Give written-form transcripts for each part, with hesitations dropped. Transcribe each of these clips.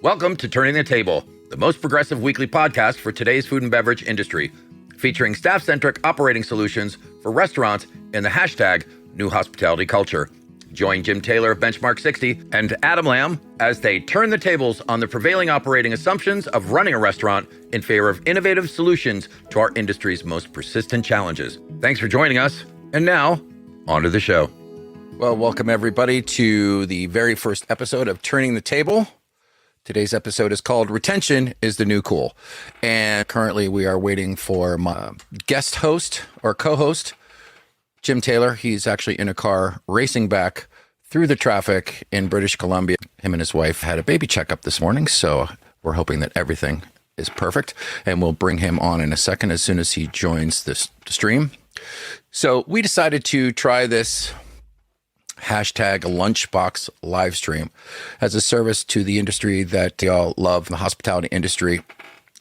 Welcome to Turning the Table, the most progressive weekly podcast for today's food and beverage industry, featuring staff-centric operating solutions for restaurants in the hashtag New Hospitality Culture. Join Jim Taylor of Benchmark 60 and Adam Lamb as they turn the tables on the prevailing operating assumptions of running a restaurant in favor of innovative solutions to our industry's most persistent challenges. Thanks for joining us. And now, on to the show. Well, welcome everybody to the very first episode of Turning the Table. Today's episode is called Retention is the New Cool. And currently we are waiting for my guest host or co-host, Jim Taylor. He's actually in a car racing back through the traffic in British Columbia. Him and his wife had a baby checkup this morning, so we're hoping that everything is perfect. And we'll bring him on in a second as soon as he joins this stream. So we decided to try this hashtag lunchbox live stream as a service to the industry that y'all love, the hospitality industry,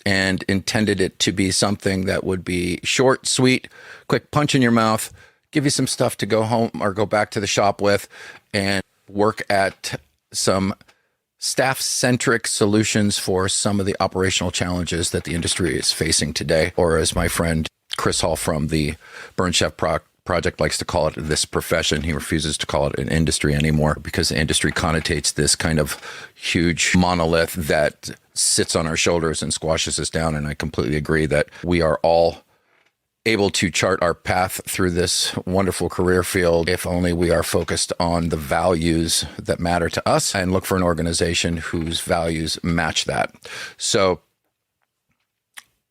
and intended it to be something that would be short, sweet, quick punch in your mouth, give you some stuff to go home or go back to the shop with and work at some staff-centric solutions for some of the operational challenges that the industry is facing today. Or as my friend Chris Hall from the Burn Chef Project likes to call it, this profession. He refuses to call it an industry anymore because the industry connotates this kind of huge monolith that sits on our shoulders and squashes us down. And I completely agree that we are all able to chart our path through this wonderful career field if only we are focused on the values that matter to us and look for an organization whose values match that. So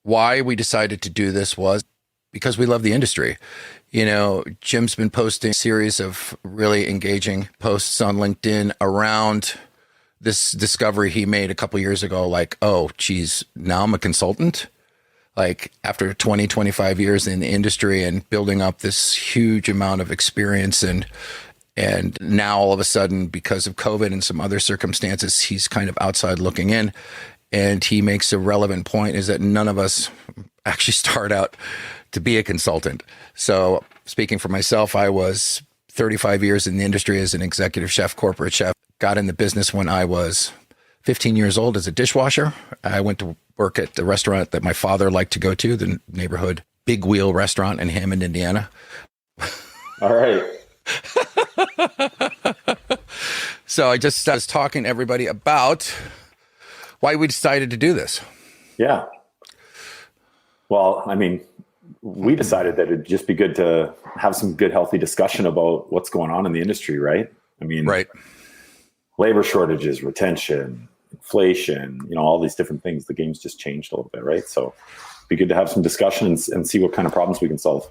why we decided to do this was because we love the industry. You know, Jim's been posting a series of really engaging posts on LinkedIn around this discovery he made a couple years ago, like, oh, geez, now I'm a consultant. Like after 20, 25 years in the industry and building up this huge amount of experience and now all of a sudden, because of COVID and some other circumstances, he's kind of outside looking in. And he makes a relevant point is that none of us actually start out to be a consultant. So speaking for myself, I was 35 years in the industry as an executive chef, corporate chef, got in the business when I was 15 years old as a dishwasher. I went to work at the restaurant that my father liked to go to, the neighborhood Big Wheel restaurant in Hammond, Indiana. All right. So I was talking to everybody about why we decided to do this. Yeah. Well, I mean, we decided that it'd just be good to have some good, healthy discussion about what's going on in the industry, right? I mean, right. Labor shortages, retention, inflation, all these different things. The game's just changed a little bit, right? So it'd be good to have some discussion and see what kind of problems we can solve.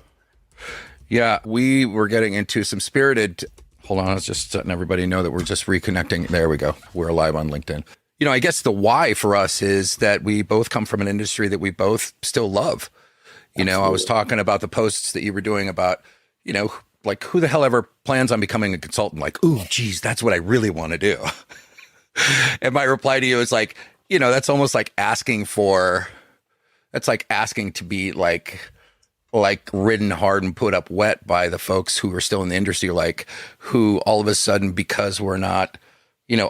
Yeah, we were getting into some spirited, hold on, I was just letting everybody know that we're just reconnecting. There we go. We're live on LinkedIn. I guess the why for us is that we both come from an industry that we both still love. I was talking about the posts that you were doing about, like who the hell ever plans on becoming a consultant? Like, ooh, geez, that's what I really want to do. And my reply to you is like, that's almost like asking to be like ridden hard and put up wet by the folks who are still in the industry, like who all of a sudden, because we're not,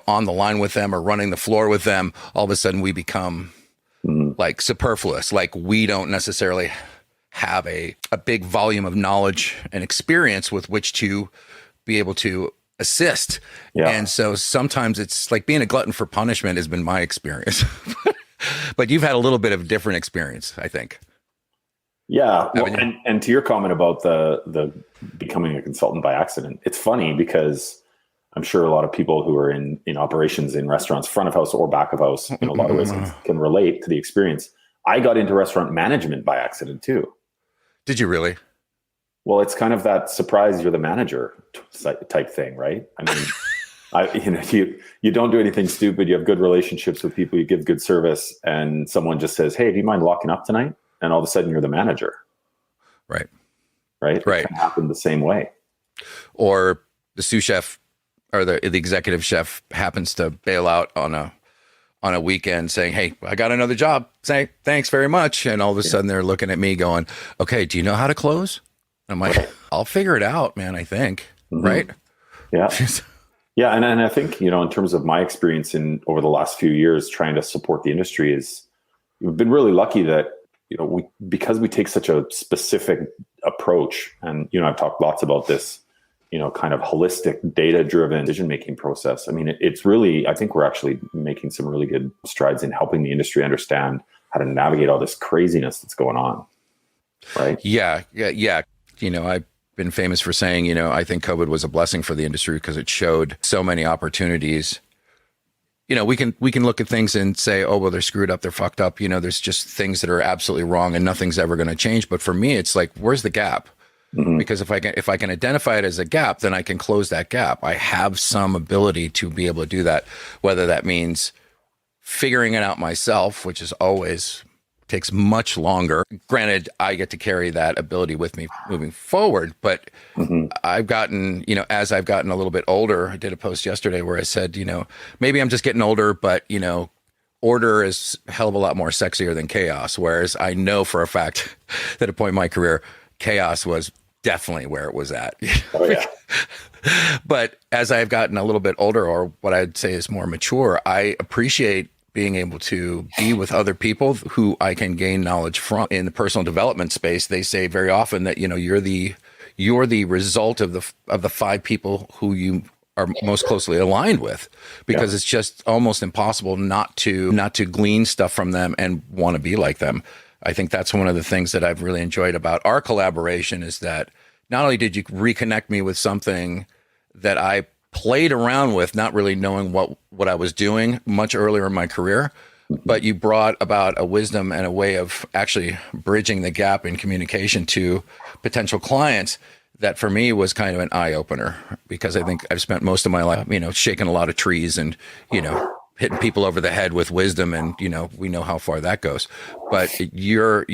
on the line with them or running the floor with them, all of a sudden we become like superfluous. Like we don't necessarily have a big volume of knowledge and experience with which to be able to assist. Yeah. And so sometimes it's like being a glutton for punishment has been my experience. But you've had a little bit of a different experience, I think. Yeah. Well, and to your comment about the becoming a consultant by accident, it's funny because I'm sure a lot of people who are in operations in restaurants, front of house or back of house, in a lot of ways can relate to the experience. I got into restaurant management by accident too. Did you really? Well, it's kind of that surprise you're the manager type thing, right? I mean, you don't do anything stupid. You have good relationships with people. You give good service, and someone just says, "Hey, do you mind locking up tonight?" And all of a sudden, you're the manager. Right. Right. It can happen the same way. Or the sous chef or the executive chef happens to bail out on a weekend saying, "Hey, I got another job. Say thanks very much." And all of a sudden they're looking at me going, "Okay, do you know how to close?" And I'm like, "I'll figure it out, man, I think." Mm-hmm. Right? Yeah. Yeah, and I think, in terms of my experience in over the last few years trying to support the industry is we've been really lucky that, because we take such a specific approach, and, I've talked lots about this, kind of holistic data-driven decision-making process. I mean, it's really, I think we're actually making some really good strides in helping the industry understand how to navigate all this craziness that's going on. Right? Yeah. I've been famous for saying, I think COVID was a blessing for the industry because it showed so many opportunities. We can look at things and say, oh, well, they're screwed up, they're fucked up. There's just things that are absolutely wrong and nothing's ever going to change. But for me, it's like, where's the gap? Mm-hmm. Because if I can identify it as a gap, then I can close that gap. I have some ability to be able to do that, whether that means figuring it out myself, which is always takes much longer. Granted, I get to carry that ability with me moving forward, but I've gotten, as I've gotten a little bit older, I did a post yesterday where I said, maybe I'm just getting older, but, order is a hell of a lot more sexier than chaos. Whereas I know for a fact that at a point in my career, chaos was definitely where it was at. Oh, yeah. But as I've gotten a little bit older, or what I'd say is more mature, I appreciate being able to be with other people who I can gain knowledge from. In the personal development space, they say very often that, you're the result of the 5 people who you are most closely aligned with, because it's just almost impossible not to glean stuff from them and want to be like them. I think that's one of the things that I've really enjoyed about our collaboration is that not only did you reconnect me with something that I played around with, not really knowing what I was doing much earlier in my career, but you brought about a wisdom and a way of actually bridging the gap in communication to potential clients that for me was kind of an eye opener, because I think I've spent most of my life, shaking a lot of trees and, hitting people over the head with wisdom, and, we know how far that goes. But your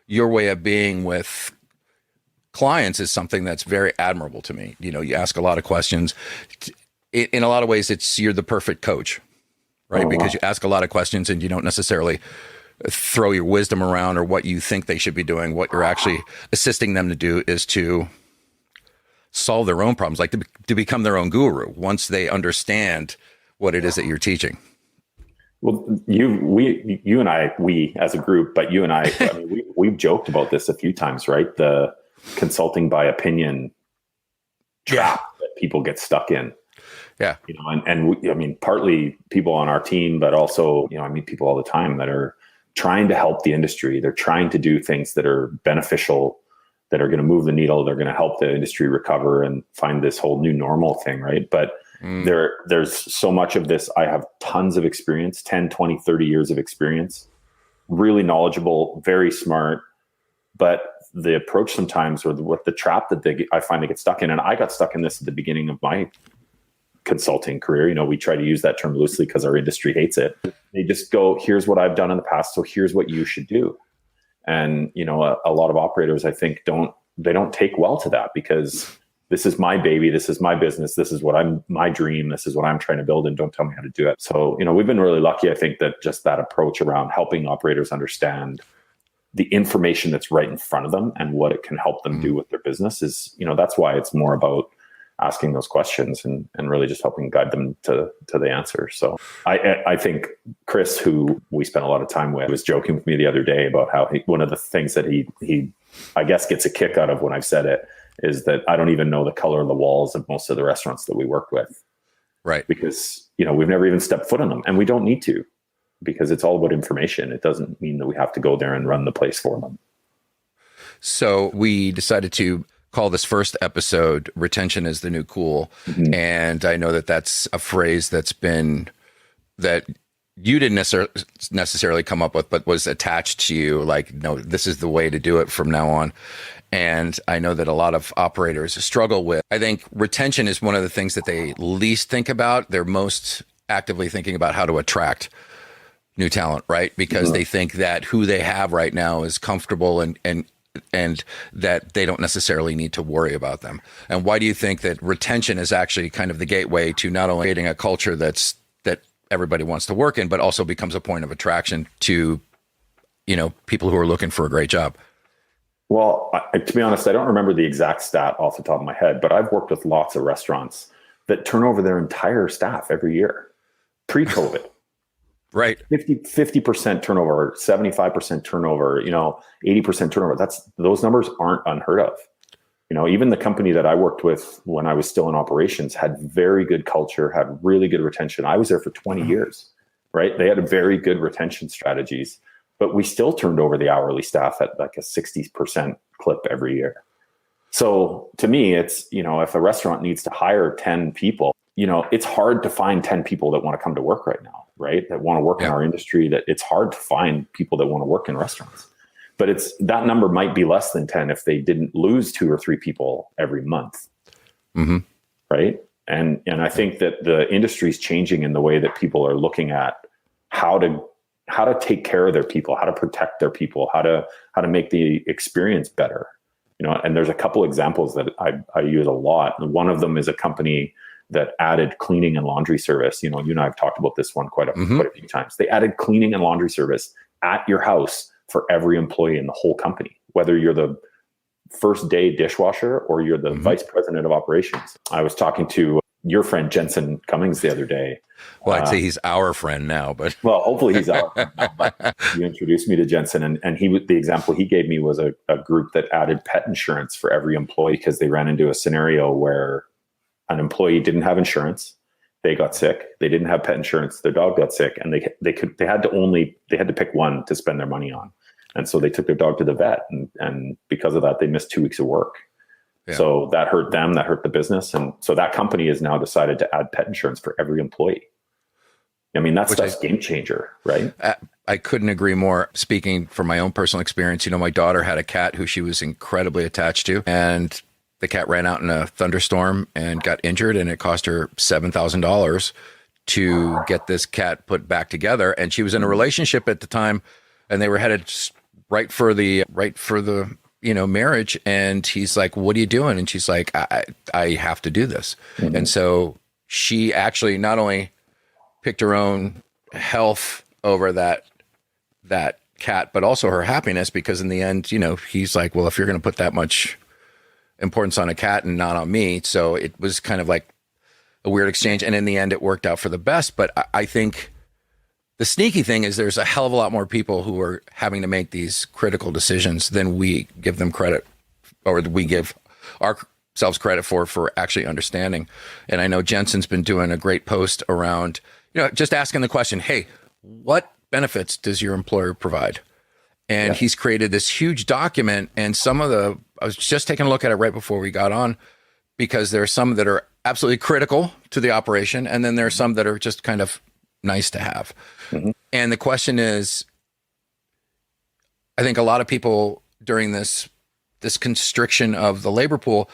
way of being with clients is something that's very admirable to me. You ask a lot of questions. In a lot of ways, you're the perfect coach, right? Because you ask a lot of questions and you don't necessarily throw your wisdom around or what you think they should be doing. What you're actually assisting them to do is to solve their own problems, like to become their own guru once they understand what it is that you're teaching. Well, you and I, we as a group, but you and I mean, we've joked about this a few times, right? The consulting by opinion trap that people get stuck in. Yeah. Partly people on our team, but also, I meet people all the time that are trying to help the industry. They're trying to do things that are beneficial, that are going to move the needle. They're going to help the industry recover and find this whole new normal thing, right? But there's so much of this. I have tons of experience, 10, 20, 30 years of experience, really knowledgeable, very smart, but the approach sometimes, or what the trap that I find they get stuck in. And I got stuck in this at the beginning of my consulting career. We try to use that term loosely because our industry hates it. They just go, here's what I've done in the past, so here's what you should do. And, a lot of operators, I think, don't take well to that, because this is my baby, this is my business, this is my dream, this is what I'm trying to build, and don't tell me how to do it. So, we've been really lucky, I think, that just that approach around helping operators understand the information that's right in front of them and what it can help them do with their business is, that's why it's more about asking those questions and really just helping guide them to the answer. So I think Chris, who we spent a lot of time with, was joking with me the other day about how one of the things that he I guess gets a kick out of when I've said it is that I don't even know the color of the walls of most of the restaurants that we work with. Right. Because, we've never even stepped foot on them, and we don't need to, because it's all about information. It doesn't mean that we have to go there and run the place for them. So we decided to call this first episode "Retention is the New Cool." Mm-hmm. And I know that that's a phrase that you didn't necessarily come up with, but was attached to you, like, no, this is the way to do it from now on. And I know that a lot of operators struggle with. I think retention is one of the things that they least think about. They're most actively thinking about how to attract new talent, right? Because they think that who they have right now is comfortable and that they don't necessarily need to worry about them. And why do you think that retention is actually kind of the gateway to not only creating a culture that everybody wants to work in, but also becomes a point of attraction to, people who are looking for a great job? Well, to be honest, I don't remember the exact stat off the top of my head, but I've worked with lots of restaurants that turn over their entire staff every year, pre-COVID. Right. 50% turnover, 75% turnover, 80% turnover. Those numbers aren't unheard of. Even the company that I worked with when I was still in operations had very good culture, had really good retention. I was there for 20 years, right? They had very good retention strategies, but we still turned over the hourly staff at like a 60% clip every year. So to me, it's, if a restaurant needs to hire 10 people, it's hard to find 10 people that want to come to work right now, right? That want to work in our industry, that it's hard to find people that want to work in restaurants. But that number might be less than 10 if they didn't lose 2 or 3 people every month. Mm-hmm. Right. And I think that the industry is changing in the way that people are looking at how to take care of their people, how to protect their people, how to make the experience better. And there's a couple examples that I use a lot. And one of them is a company that added cleaning and laundry service. You and I have talked about this one quite a few times. They added cleaning and laundry service at your house for every employee in the whole company, whether you're the first day dishwasher or you're the vice president of operations. I was talking to your friend Jensen Cummings the other day. Well, I'd say he's our friend now, but well, hopefully he's our friend now. But you introduced me to Jensen, and the example he gave me was a group that added pet insurance for every employee because they ran into a scenario where an employee didn't have insurance. They got sick. They didn't have pet insurance. Their dog got sick, and they had to pick one to spend their money on. And so they took their dog to the vet, and because of that, they missed 2 weeks of work. Yeah. So that hurt them, that hurt the business. And so that company has now decided to add pet insurance for every employee. I mean, that's a game changer, right? I couldn't agree more. Speaking from my own personal experience, my daughter had a cat who she was incredibly attached to, and the cat ran out in a thunderstorm and got injured, and it cost her $7,000 to get this cat put back together. And she was in a relationship at the time, and they were headed right for the marriage. And he's like, "What are you doing?" And she's like, I have to do this. Mm-hmm. And so she actually not only picked her own health over that cat, but also her happiness, because in the end, he's like, "Well, if you're going to put that much importance on a cat and not on me." So it was kind of like a weird exchange. And in the end, it worked out for the best. But I think the sneaky thing is there's a hell of a lot more people who are having to make these critical decisions than we give them credit, or we give ourselves credit for actually understanding. And I know Jensen's been doing a great post around, just asking the question, hey, what benefits does your employer provide? And he's created this huge document, and I was just taking a look at it right before we got on, because there are some that are absolutely critical to the operation, and then there are some that are just kind of nice to have. Mm-hmm. And the question is, I think a lot of people during this constriction of the labor pool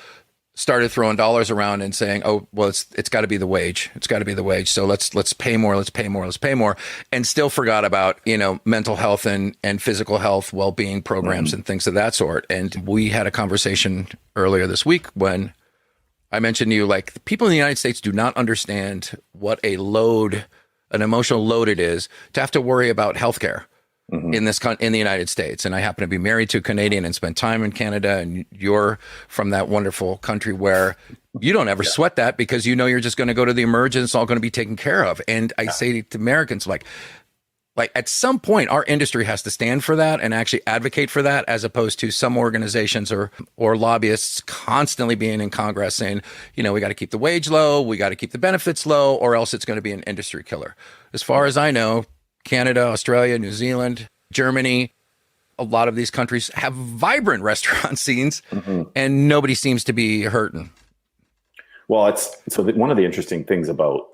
started throwing dollars around and saying, "Oh, well, it's got to be the wage. It's got to be the wage. So let's pay more. Let's pay more. Let's pay more," and still forgot about mental health and physical health, well-being programs and things of that sort. And we had a conversation earlier this week when I mentioned to you, like, the people in the United States do not understand what an emotional load it is to have to worry about healthcare in the United States. And I happen to be married to a Canadian and spent time in Canada, and you're from that wonderful country where you don't ever sweat that, because you're just going to go to the emergency, it's all going to be taken care of. And I say to Americans, like at some point, our industry has to stand for that and actually advocate for that, as opposed to some organizations or lobbyists constantly being in Congress saying, we got to keep the wage low, we got to keep the benefits low, or else it's going to be an industry killer. As far as I know, Canada, Australia, New Zealand, Germany, a lot of these countries have vibrant restaurant scenes, and nobody seems to be hurting. Well, one of the interesting things about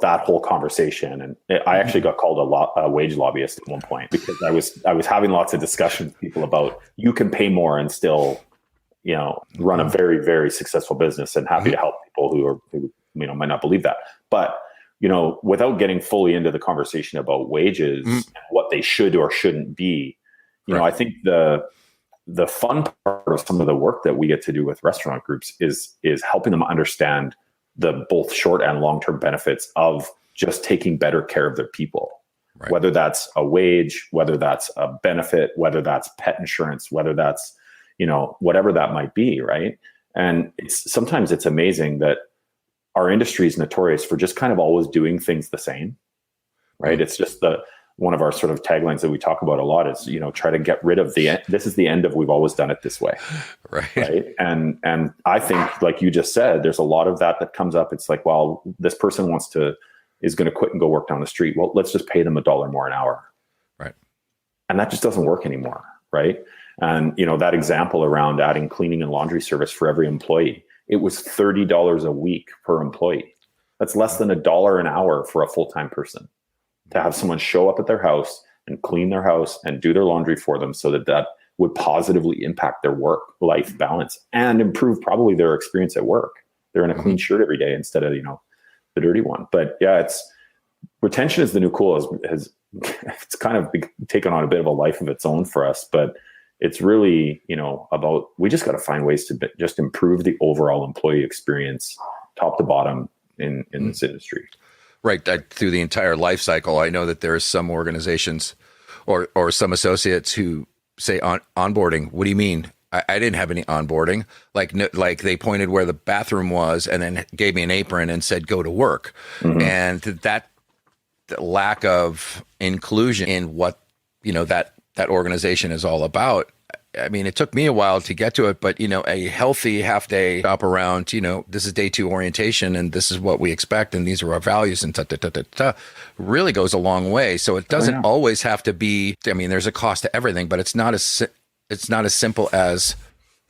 that whole conversation, and I actually got called a wage lobbyist at one point, because I was having lots of discussions with people about, you can pay more and still run a very, very successful business, and happy to help people who might not believe that. But without getting fully into the conversation about wages and what they should or shouldn't be, I think the fun part of some of the work that we get to do with restaurant groups is helping them understand the both short and long-term benefits of just taking better care of their people, whether that's a wage, whether that's a benefit, whether that's pet insurance, whether that's, whatever that might be. Right. And sometimes it's amazing that our industry is notorious for just kind of always doing things the same, right? It's just one of our sort of taglines that we talk about a lot is, try to get rid of this is the end of we've always done it this way. Right. And I think, like you just said, there's a lot of that comes up. It's like, well, this person is going to quit and go work down the street. Well, let's just pay them $1 more an hour. Right. And that just doesn't work anymore. Right. And, that example around adding cleaning and laundry service for every employee, it was $30 a week per employee. That's less than $1 an hour for a full-time person to have someone show up at their house and clean their house and do their laundry for them, so that would positively impact their work-life balance and improve probably their experience at work. They're in a clean shirt every day instead of, the dirty one. But yeah, retention is the new cool. It's kind of taken on a bit of a life of its own for us, but it's really, about, we just got to find ways to just improve the overall employee experience, top to bottom in this industry. Right. Through the entire life cycle. I know that there are some organizations or some associates who say onboarding. What do you mean? I didn't have any onboarding. Like they pointed where the bathroom was and then gave me an apron and said, go to work. Mm-hmm. And that lack of inclusion in what, that organization is all about. I mean, it took me a while to get to it, but, a healthy half day up around, this is day 2 orientation and this is what we expect and these are our values and really goes a long way. So it doesn't always have to be, there's a cost to everything, but it's not as simple as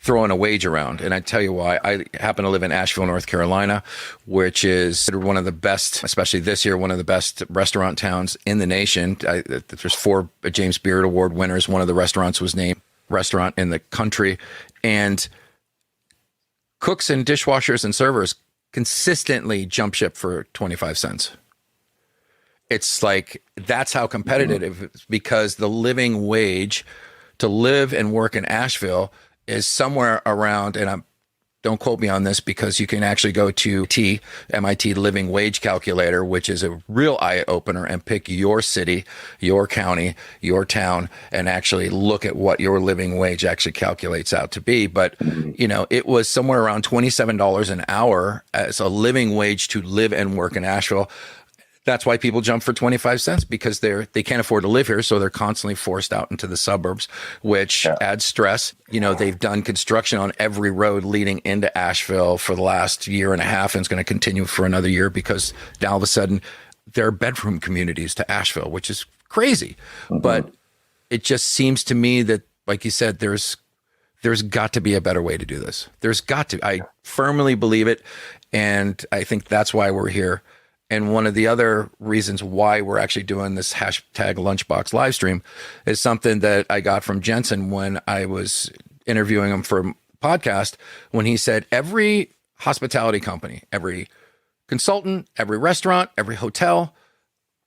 throwing a wage around. And I tell you why. I happen to live in Asheville, North Carolina, which is one of the best, especially this year, one of the best restaurant towns in the nation. There's 4 James Beard Award winners. One of the restaurants was named restaurant in the country, and cooks and dishwashers and servers consistently jump ship for 25 cents. It's like, that's how competitive it is, because the living wage to live and work in Asheville is somewhere around, and don't quote me on this because you can actually go to MIT Living Wage Calculator, which is a real eye opener, and pick your city, your county, your town, and actually look at what your living wage actually calculates out to be. But, it was somewhere around $27 an hour as a living wage to live and work in Asheville. That's why people jump for 25 cents, because they can't afford to live here. So they're constantly forced out into the suburbs, which adds stress. They've done construction on every road leading into Asheville for the last year and a half, and it's going to continue for another year, because now all of a sudden there are bedroom communities to Asheville, which is crazy. Mm-hmm. But it just seems to me that, like you said, there's got to be a better way to do this. There's got to. I firmly believe it. And I think that's why we're here. And one of the other reasons why we're actually doing this hashtag Lunchbox live stream is something that I got from Jensen when I was interviewing him for a podcast, when he said every hospitality company, every consultant, every restaurant, every hotel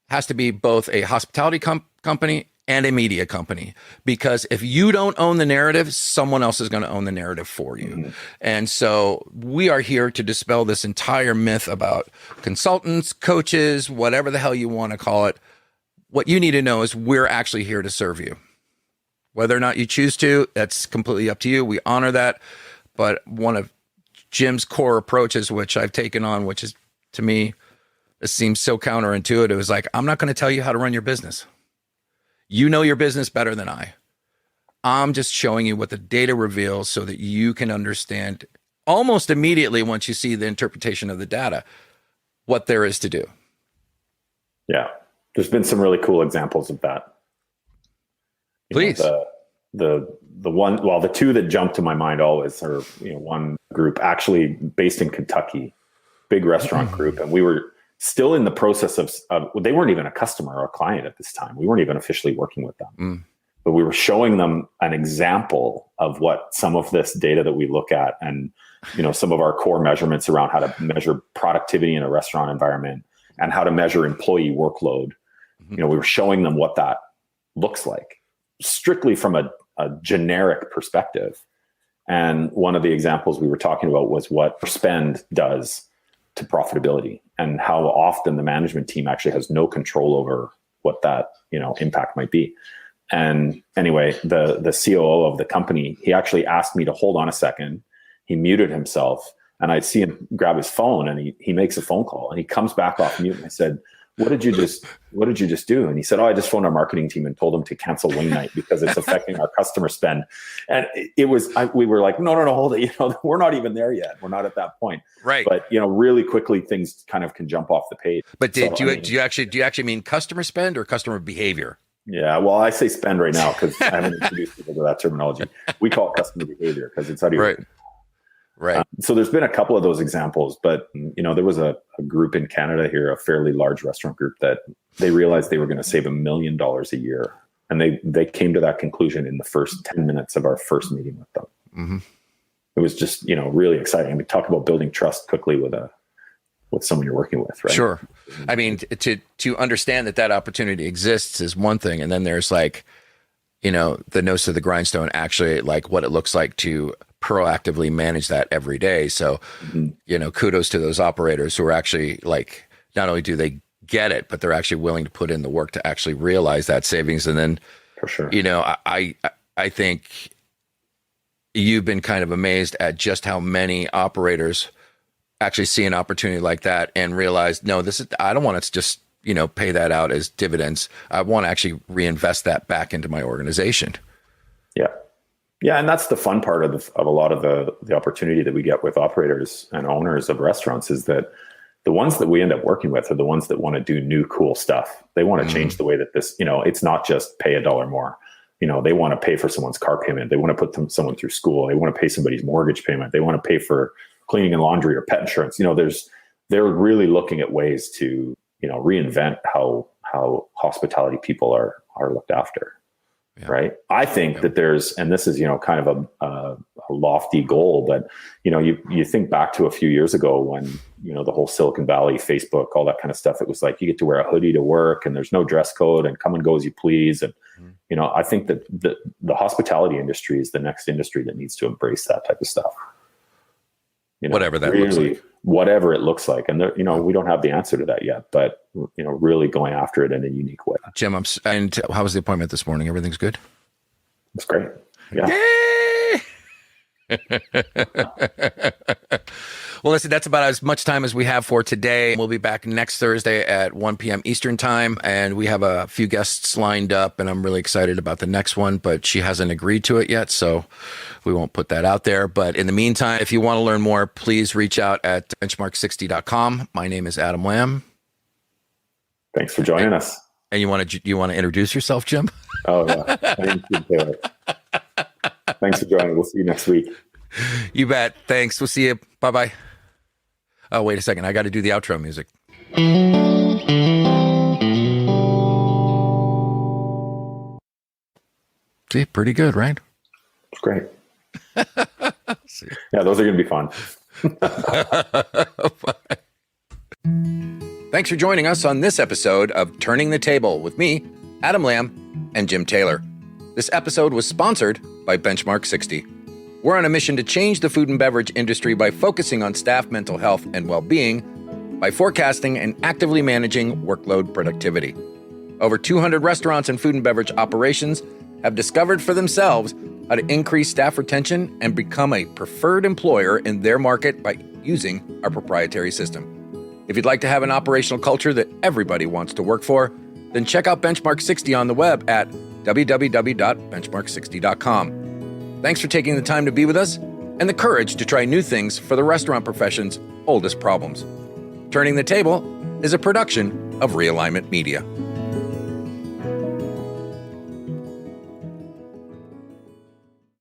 has to be both a hospitality company and a media company, because if you don't own the narrative, someone else is going to own the narrative for you. Mm-hmm. And so we are here to dispel this entire myth about consultants, coaches, whatever the hell you want to call it. What you need to know is we're actually here to serve you. Whether or not you choose to, that's completely up to you. We honor that. But one of Jim's core approaches, which I've taken on, which is, to me, it seems so counterintuitive, is like, I'm not going to tell you how to run your business. You know your business better than I. I'm just showing you what the data reveals so that you can understand almost immediately, once you see the interpretation of the data, what there is to do. Yeah. There's been some really cool examples of that. Please. The one, well, the 2 that jump to my mind always are, one group actually based in Kentucky, big restaurant group. And we were still in the process of they weren't even a customer or a client at this time. We weren't even officially working with them, but we were showing them an example of what some of this data that we look at, and, some of our core measurements around how to measure productivity in a restaurant environment and how to measure employee workload. Mm-hmm. We were showing them what that looks like, strictly from a generic perspective. And one of the examples we were talking about was what spend does to profitability, and how often the management team actually has no control over what that, impact might be. And anyway, the COO of the company, he actually asked me to hold on a second. He muted himself And I see him grab his phone, and he makes a phone call, and he comes back off mute. And I said, what did you just do? And he said, I just phoned our marketing team and told them to cancel wing night because it's affecting our customer spend. And we were like, no, hold it. We're not even there yet. We're not at that point. Right. But, really quickly things kind of can jump off the page. But do you actually mean customer spend or customer behavior? Yeah. Well, I say spend right now because I haven't introduced people to that terminology. We call it customer behavior because it's how do you. Right. So there's been a couple of those examples, but there was a group in Canada here, a fairly large restaurant group, that they realized they were going to save $1 million a year. And they came to that conclusion in the first 10 minutes of our first meeting with them. Mm-hmm. It was just, really exciting. I mean, talk about building trust quickly with someone you're working with, right? Sure. I mean, to understand that opportunity exists is one thing. And then there's the nose to the grindstone, actually what it looks like to proactively manage that every day. So, kudos to those operators who are actually not only do they get it, but they're actually willing to put in the work to actually realize that savings. And then, for sure, I think you've been kind of amazed at just how many operators actually see an opportunity like that and realize, no, I don't want to just, pay that out as dividends. I want to actually reinvest that back into my organization. Yeah. Yeah. And that's the fun part of a lot of the opportunity that we get with operators and owners of restaurants is that the ones that we end up working with are the ones that want to do new, cool stuff. They want to change the way that this, it's not just pay $1 more. They want to pay for someone's car payment. They want to put someone through school. They want to pay somebody's mortgage payment. They want to pay for cleaning and laundry or pet insurance. They're really looking at ways to, reinvent how hospitality people are looked after. Yeah. Right. I think that there's, and this is, kind of a lofty goal, but, you think back to a few years ago when, the whole Silicon Valley, Facebook, all that kind of stuff, it was like, you get to wear a hoodie to work and there's no dress code and come and go as you please. And, I think that the hospitality industry is the next industry that needs to embrace that type of stuff. Whatever that looks like. Whatever it looks like. And we don't have the answer to that yet, but really going after it in a unique way. Jim, and how was the appointment this morning? Everything's good? It's great. Yeah. Well, listen, that's about as much time as we have for today. We'll be back next Thursday at 1 p.m. Eastern time, and we have a few guests lined up, and I'm really excited about the next one, but she hasn't agreed to it yet, so we won't put that out there. But in the meantime, if you want to learn more, please reach out at benchmark60.com. My name is Adam Lamb. Thanks for joining us. And you want to introduce yourself, Jim? Oh, yeah. Thanks for joining. We'll see you next week. You bet. Thanks. We'll see you. Bye-bye. Oh, wait a second. I got to do the outro music. See, pretty good, right? It's great. Yeah, those are going to be fun. Thanks for joining us on this episode of Turning the Table with me, Adam Lamb, and Jim Taylor. This episode was sponsored by Benchmark 60. We're on a mission to change the food and beverage industry by focusing on staff mental health and well-being, by forecasting and actively managing workload productivity. Over 200 restaurants and food and beverage operations have discovered for themselves how to increase staff retention and become a preferred employer in their market by using our proprietary system. If you'd like to have an operational culture that everybody wants to work for, then check out Benchmark 60 on the web at www.benchmark60.com. Thanks for taking the time to be with us and the courage to try new things for the restaurant profession's oldest problems. Turning the Table is a production of Realignment Media.